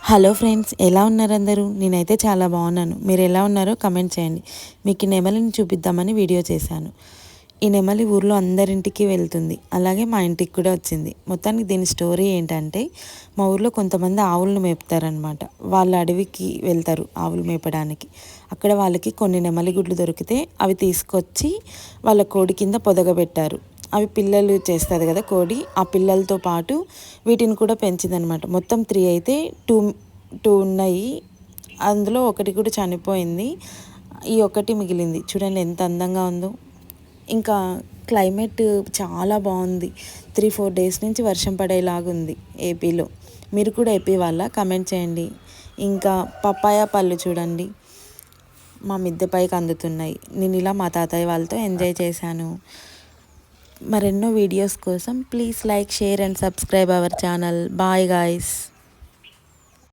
Hello friends, ఎలా ఉన్నారు అందరూ? నేనైతే చాలా బాగున్నాను. మీరు ఎలా ఉన్నారో కమెంట్ చేయండి. మీకు ఈ నెమలిని చూపిద్దామని వీడియో చేశాను. ఈ నెమలి ఊర్లో అందరింటికి వెళ్తుంది, అలాగే మా ఇంటికి కూడా వచ్చింది. మొత్తానికి దీని స్టోరీ ఏంటంటే, మా ఊర్లో కొంతమంది ఆవులను మేపుతారనమాట. వాళ్ళు అడవికి వెళ్తారు ఆవులు మేపడానికి. అక్కడ వాళ్ళకి కొన్ని నెమలి గుడ్లు దొరికితే అవి తీసుకొచ్చి వాళ్ళ కోడి కింద పొదగబెట్టారు. అవి పిల్లలు చేస్తుంది కదా కోడి, ఆ పిల్లలతో పాటు వీటిని కూడా పెంచిందనమాట. మొత్తం 3 అయితే 2 ఉన్నాయి. అందులో ఒకటి కూడా చనిపోయింది. ఈ ఒకటి మిగిలింది. చూడండి ఎంత అందంగా ఉందో. ఇంకా క్లైమేట్ చాలా బాగుంది. 3-4 డేస్ నుంచి వర్షం పడేలాగుంది ఏపీలో. మీరు కూడా ఏపీ వాళ్ళ? కమెంట్ చేయండి. ఇంకా పప్పాయ పళ్ళు చూడండి, మా మిద్దె పైకి అందుతున్నాయి. నేను ఇలా మా తాతయ్య వాళ్ళతో ఎంజాయ్ చేశాను. మరెన్నో వీడియోస్ కోసం please like, share and subscribe our channel. Bye guys.